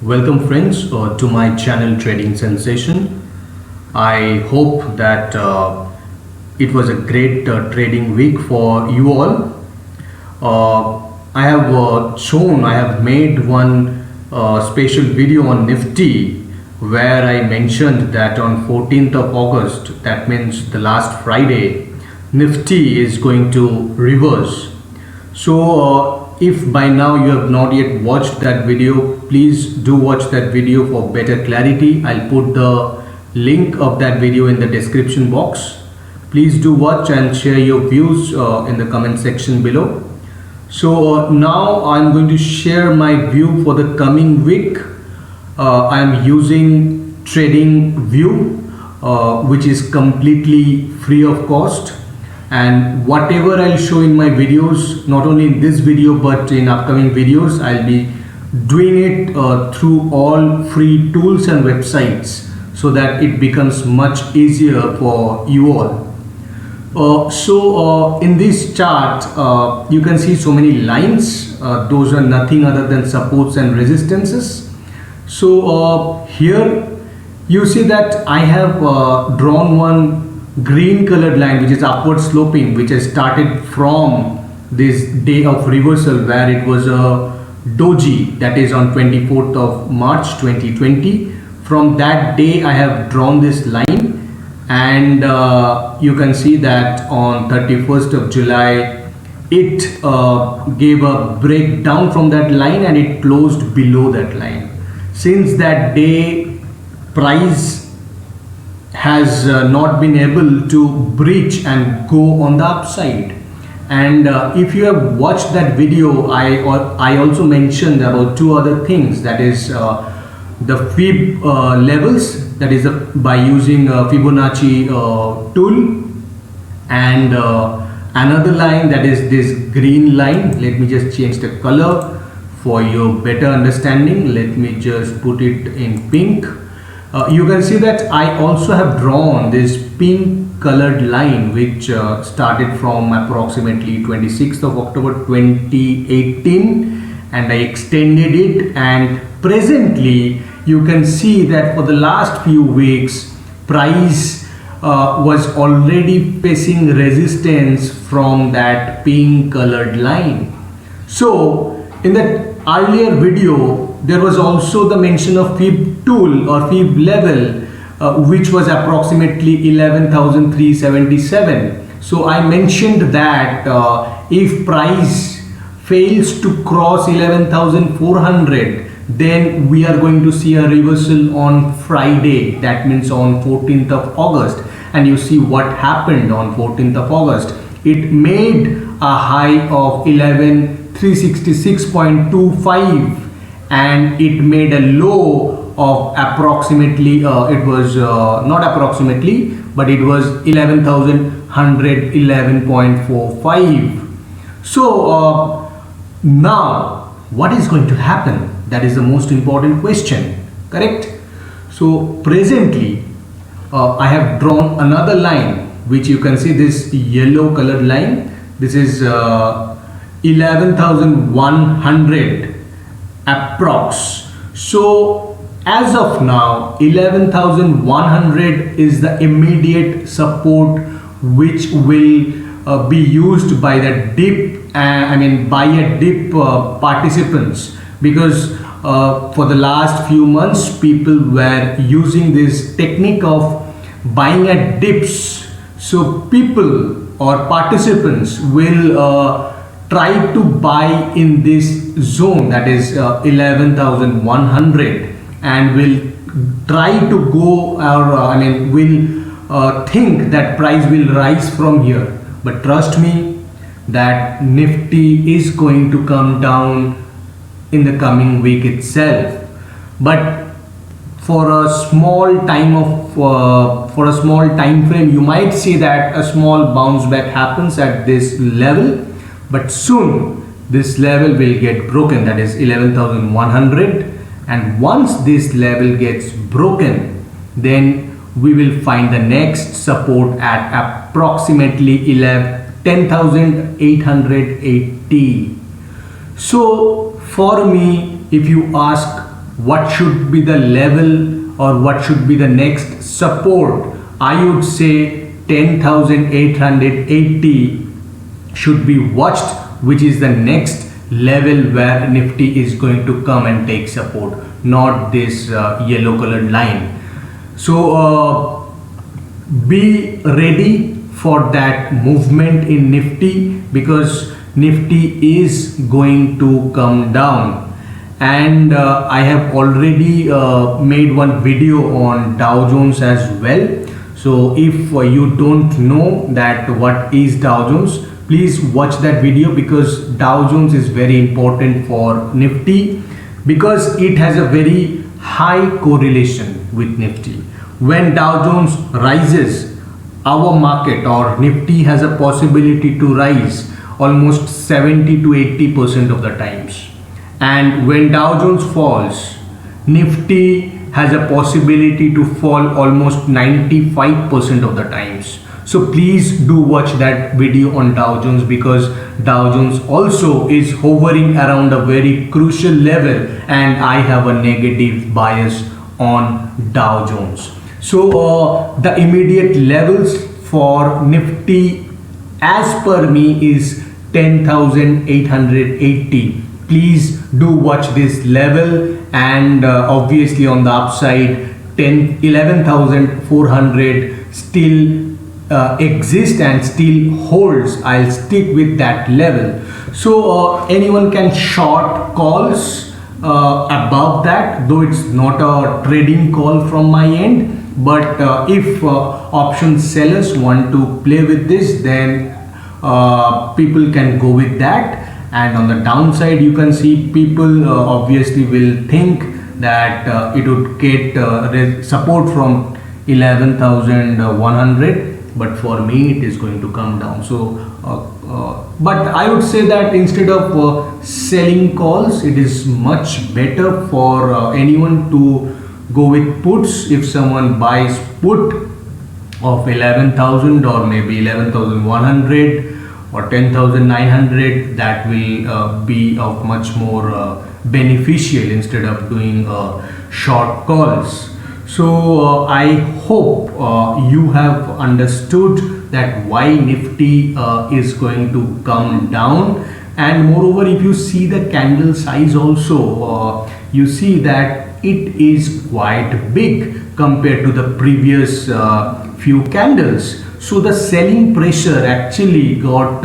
Welcome friends to my channel Trading Sensation. I hope that it was a great trading week for you all. I have made one special video on Nifty where I mentioned that on 14th of August, that means the last Friday, Nifty is going to reverse. So if by now you have not yet watched that video, please do watch that video for better clarity. I'll put the link of that video in the description box. Please do watch and share your views in the comment section below. So now I'm going to share my view for the coming week. I'm using TradingView, which is completely free of cost. And whatever I'll show in my videos, not only in this video but in upcoming videos, I'll be doing it through all free tools and websites so that it becomes much easier for you all. In this chart you can see so many lines. Those are nothing other than supports and resistances. So here you see that I have drawn one green colored line which is upward sloping, which has started from this day of reversal where it was a doji, that is on 24th of March 2020. From that day I have drawn this line, and you can see that on 31st of July it gave a breakdown from that line and it closed below that line. Since that day, price has not been able to breach and go on the upside. And if you have watched that video, I also mentioned about two other things, that is the Fib levels, that is by using Fibonacci tool, and another line, that is this green line. Let me just change the color for your better understanding. Let me just put it in pink. You can see that I also have drawn this pink colored line which started from approximately 26th of October 2018, and I extended it, and presently you can see that for the last few weeks price was already facing resistance from that pink colored line. So in that earlier video there was also the mention of Fib tool or Fib level which was approximately 11,377. So I mentioned that if price fails to cross 11,400, then we are going to see a reversal on Friday, that means on 14th of August. And you see what happened on 14th of August. It made a high of 11,366.25 and it made a low of approximately it was not approximately, but it was 11,111.45. So now what is going to happen? That is the most important question, correct? So presently I have drawn another line which you can see, this yellow colored line. This is 11,100 approx. So as of now 11,100 is the immediate support which will be used by the dip buy a dip participants, because for the last few months people were using this technique of buying at dips. So people or participants will try to buy in this zone, that is 11,100, and will try to go or will think that price will rise from here. But trust me that Nifty is going to come down in the coming week itself. But for a small time frame, you might see that a small bounce back happens at this level, but soon this level will get broken, that is 11,100, and once this level gets broken, then we will find the next support at approximately 10,880. So for me, if you ask what should be the level or what should be the next support, I would say 10,880 should be watched, which is the next level where Nifty is going to come and take support, not this yellow colored line. So be ready for that movement in Nifty, because Nifty is going to come down. And I have already made one video on Dow Jones as well. So if you don't know that what is Dow Jones, please watch that video, because Dow Jones is very important for Nifty, because it has a very high correlation with Nifty. When Dow Jones rises, our market or Nifty has a possibility to rise almost 70 to 80% of the times. And when Dow Jones falls, Nifty has a possibility to fall almost 95% of the times. So please do watch that video on Dow Jones, because Dow Jones also is hovering around a very crucial level, and I have a negative bias on Dow Jones. So the immediate levels for Nifty as per me is 10,880. Please do watch this level, and obviously on the upside 11,400 still exists and still holds. I'll stick with that level. So anyone can short calls above that, though it's not a trading call from my end. But if option sellers want to play with this, then people can go with that. And on the downside, you can see people obviously will think that it would get support from 11,100, but for me it is going to come down. So but I would say that instead of selling calls, it is much better for anyone to go with puts. If someone buys put of 11,000 or maybe 11,100 or 10,900, that will be of much more beneficial instead of doing short calls. So I hope you have understood that why Nifty is going to come down. And moreover, if you see the candle size also, you see that it is quite big compared to the previous few candles. So the selling pressure actually got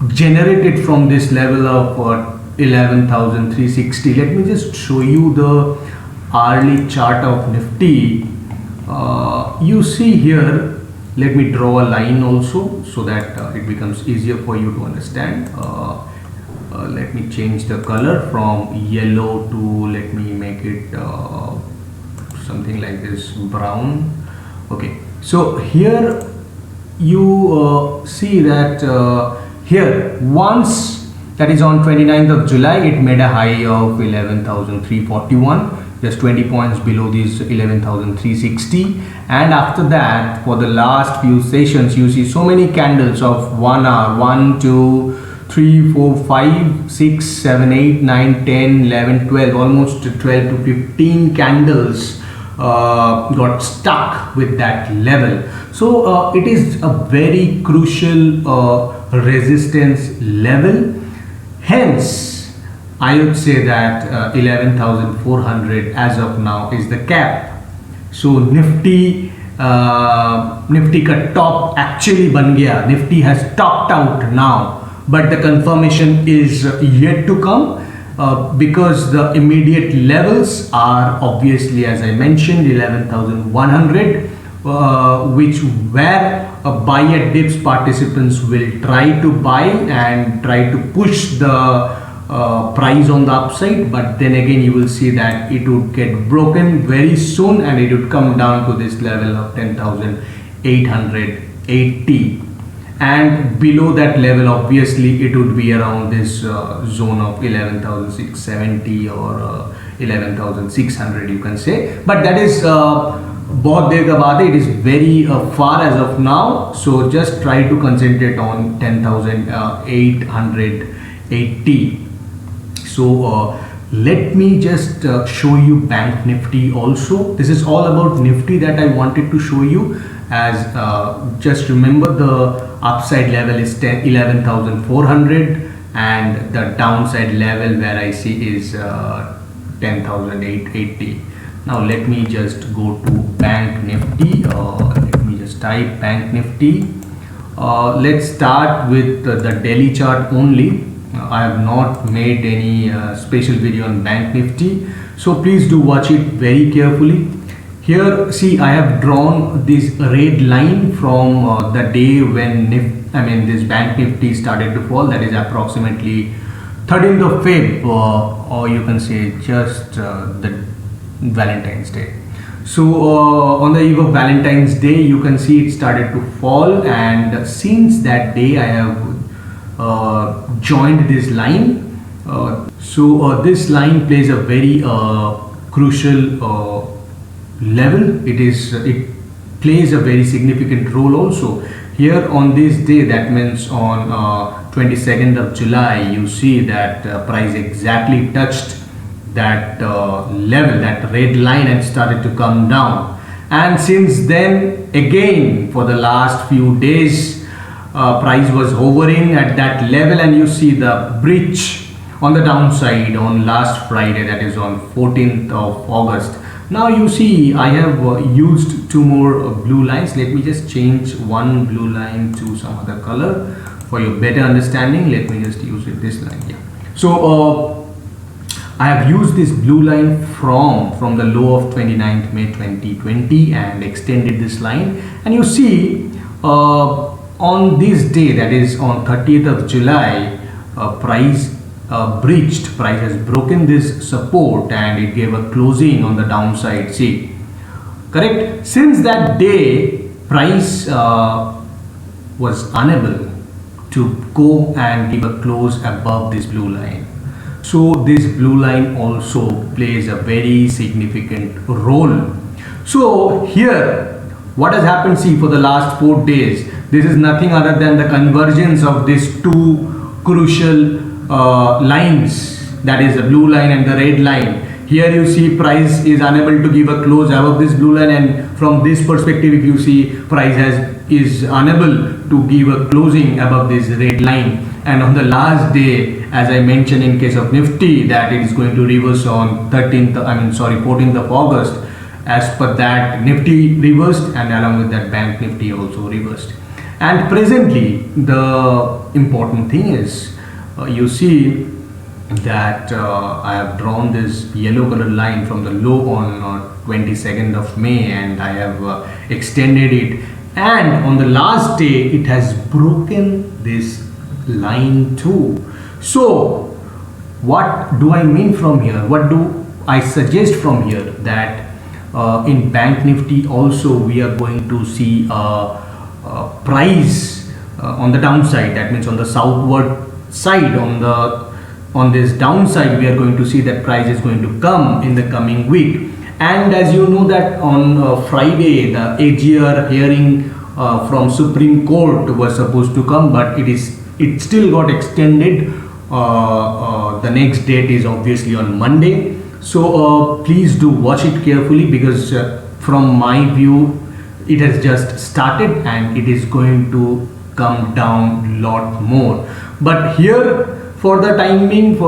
generated from this level of 11,360. Let me just show you the hourly chart of Nifty. You see here, let me draw a line also so that it becomes easier for you to understand. Let me change the color from yellow to, let me make it something like this, brown. Okay, so here you see that here once, that is on 29th of July, it made a high of 11,341, just 20 points below this 11,360. And after that, for the last few sessions, you see so many candles of 1 hour, 1, 2, 3, 4, 5, 6, 7, 8, 9, 10, 11, 12, almost 12 to 15 candles got stuck with that level. So it is a very crucial resistance level. Hence, I would say that 11,400 as of now is the cap. So Nifty ka top actually ban gaya. Nifty has topped out now, but the confirmation is yet to come, because the immediate levels are obviously, as I mentioned, 11,100, which where buy at dips participants will try to buy and try to push the price on the upside. But then again, you will see that it would get broken very soon and it would come down to this level of 10,880. And below that level, obviously it would be around this zone of 11,670 or 11,600, you can say. But that is bahut der ka baat hai. It is very far as of now. So just try to concentrate on 10,880. So Let me just show you Bank Nifty also. This is all about Nifty that I wanted to show you, as just remember the upside level is 11,400 and the downside level where I see is 10,880. Now let me just go to Bank Nifty. Let me just type Bank Nifty. Let's start with the daily chart only. I have not made any special video on Bank Nifty, so please do watch it very carefully. Here, see, I have drawn this red line from the day when this Bank Nifty started to fall. That is approximately 13th of Feb, or you can say just the Valentine's Day. So on the eve of Valentine's Day, you can see it started to fall, and since that day I have joined this line. This line plays a very crucial level. It plays a very significant role also. Here on this day, that means on 22nd of July, you see that price exactly touched that level, that red line, and started to come down. And since then, again, for the last few days, price was hovering at that level, and you see the breach on the downside on last Friday, that is on 14th of August. Now you see I have used two more blue lines. Let me just change one blue line to some other color for your better understanding. Let me just use it this line. Yeah. So I have used this blue line from the low of 29th May 2020 and extended this line, and you see on this day, that is on 30th of July, price has broken this support and it gave a closing on the downside. See, correct? Since that day, price was unable to go and give a close above this blue line. So this blue line also plays a very significant role. So here, what has happened? See, for the last 4 days, this is nothing other than the convergence of these two crucial lines, that is the blue line and the red line. Here you see price is unable to give a close above this blue line, and from this perspective, if you see price is unable to give a closing above this red line. And on the last day, as I mentioned in case of Nifty, that it is going to reverse on 14th of August. As per that, Nifty reversed, and along with that, Bank Nifty also reversed. And presently, the important thing is, you see that I have drawn this yellow color line from the low on 22nd of May, and I have extended it. And on the last day, it has broken this line too. So, what do I mean from here? What do I suggest from here? That in Bank Nifty also we are going to see price on the downside. That means on the southward side, on this downside, we are going to see that price is going to come in the coming week. And as you know that on Friday, the AGR hearing from Supreme Court was supposed to come, but it still got extended. The next date is obviously on Monday. So please do watch it carefully, because from my view, it has just started and it is going to come down a lot more. But here, for the timing,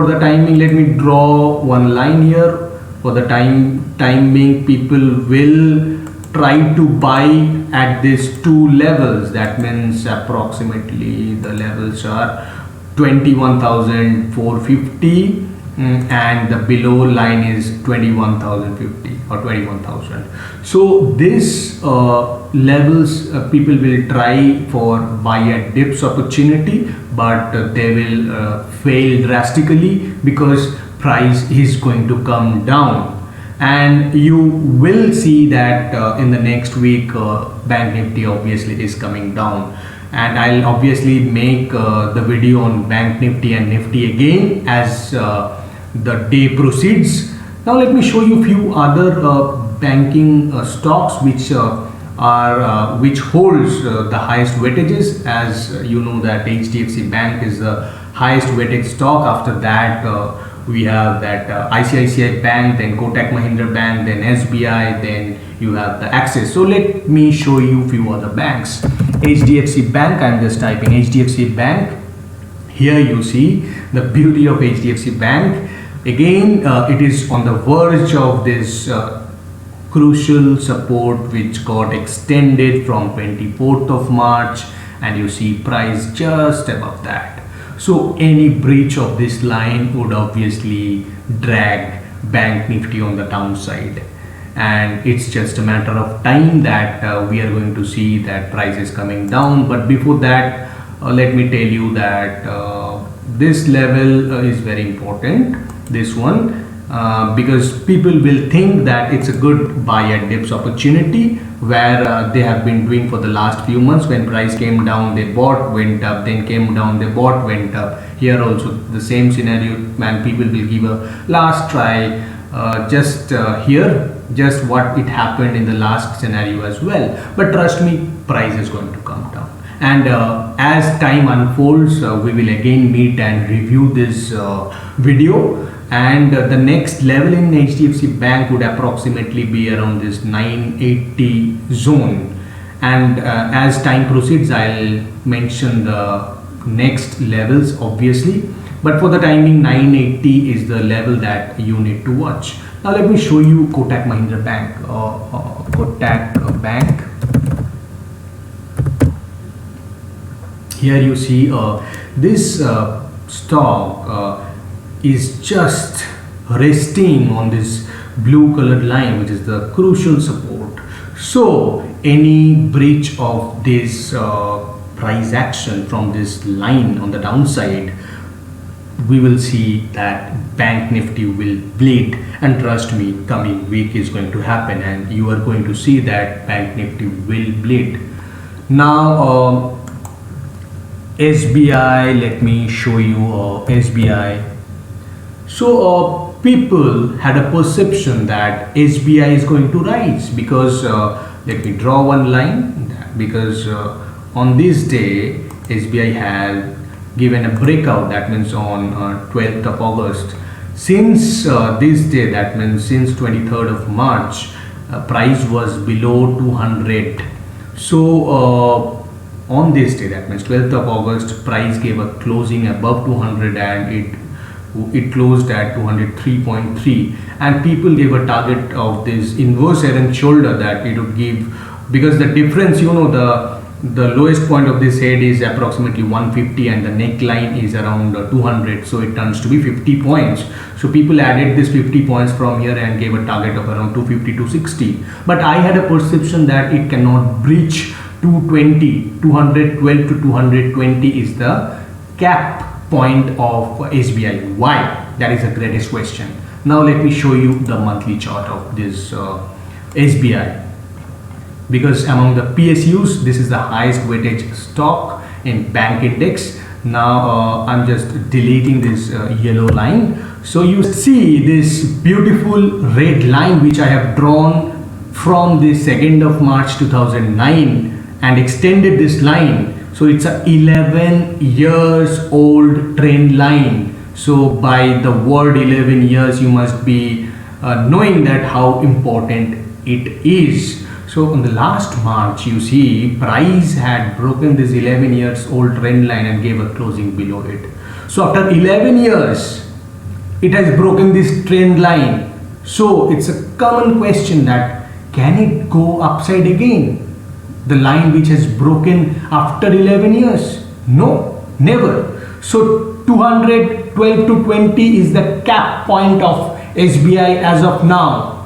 let me draw one line here. For the timing, people will try to buy at these two levels. That means approximately the levels are 21,450 and the below line is 21,050 or 21,000. So this levels people will try for buy at dips opportunity, but they will fail drastically because price is going to come down. And you will see that in the next week Bank Nifty obviously is coming down, and I'll obviously make the video on Bank Nifty and Nifty again as the day proceeds. Now let me show you a few other banking stocks which holds the highest weightages. As you know that HDFC Bank is the highest weighted stock. After that we have that ICICI Bank, then Kotak Mahindra Bank, then SBI, then you have the Axis. So let me show you few other banks. HDFC Bank, I'm just typing HDFC Bank. Here you see the beauty of HDFC Bank. Again, it is on the verge of this crucial support which got extended from 24th of March, and you see price just above that. So any breach of this line would obviously drag Bank Nifty on the downside, and it's just a matter of time that we are going to see that price is coming down. But before that, let me tell you that this level is very important, this one, because people will think that it's a good buy at dips opportunity, where they have been doing for the last few months. When price came down, they bought, went up, then came down, they bought, went up. Here also the same scenario, and people will give a last try. Just what it happened in the last scenario as well. But trust me, price is going to come down. And as time unfolds, we will again meet and review this video. And the next level in HDFC Bank would approximately be around this 980 zone. And as time proceeds, I'll mention the next levels obviously. But for the timing, 980 is the level that you need to watch. Now let me show you Kotak Mahindra Bank. Kotak Bank. Here you see this stock is just resting on this blue colored line, which is the crucial support. So any breach of this price action from this line on the downside, we will see that Bank Nifty will bleed. And trust me, coming week is going to happen, and you are going to see that Bank Nifty will bleed. Now SBI, let me show you SBI. So people had a perception that SBI is going to rise because let me draw one line, because on this day SBI had given a breakout, that means on 12th of August. Since this day, that means since 23rd of March, price was below 200. So on this day, that means 12th of August, price gave a closing above 200, and it closed at 203.3, and people gave a target of this inverse head and shoulder that it would give, because the difference, you know, the lowest point of this head is approximately 150 and the neckline is around 200, so it turns to be 50 points. So people added this 50 points from here and gave a target of around 250 to 60. But I had a perception that it cannot breach 220. 212 to 220 is the cap point of SBI. Why? That is the greatest question. Now let me show you the monthly chart of this SBI. Because among the PSUs, this is the highest weightage stock in bank index. Now I'm just deleting this yellow line. So you see this beautiful red line which I have drawn from the 2nd of March 2009 and extended this line. So it's a 11 years old trend line. So by the word 11 years, you must be knowing that how important it is. So on the last March, you see price had broken this 11 years old trend line and gave a closing below it. So after 11 years, it has broken this trend line. So it's a common question that can it go upside again? The line which has broken after 11 years? No, never. So 212 to 20 is the cap point of SBI as of now.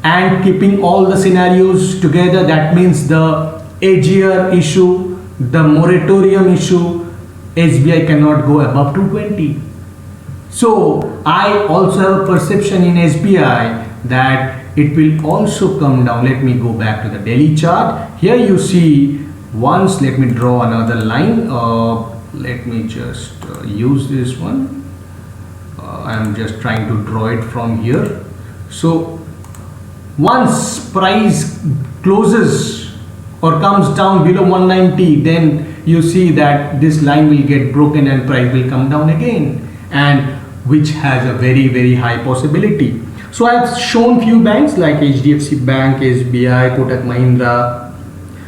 And keeping all the scenarios together, that means the AGR issue, the moratorium issue, SBI cannot go above 220. So I also have a perception in SBI that it will also come down. Let me go back to the daily chart. Here you see once, let me draw another line. Let me just use this one. I am just trying to draw it from here. So once price closes or comes down below 190, then you see that this line will get broken and price will come down again. And which has a very high possibility. So I have shown few banks like HDFC Bank, SBI, Kotak Mahindra.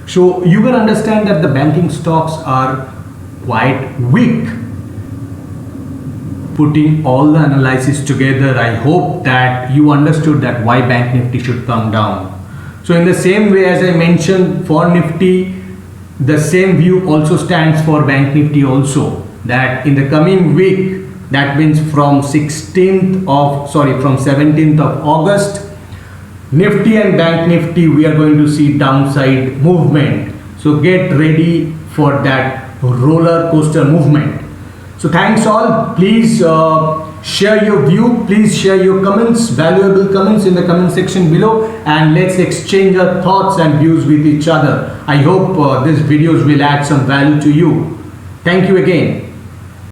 So you can understand that the banking stocks are quite weak. Putting all the analysis together, I hope that you understood that why Bank Nifty should come down. So in the same way as I mentioned for Nifty, the same view also stands for Bank Nifty also, that in the coming week, that means from 17th of August, Nifty and Bank Nifty, we are going to see downside movement. So get ready for that roller coaster movement. So thanks all. Please share your view. Please share your comments, valuable comments in the comment section below, and let's exchange our thoughts and views with each other. I hope these videos will add some value to you. Thank you again.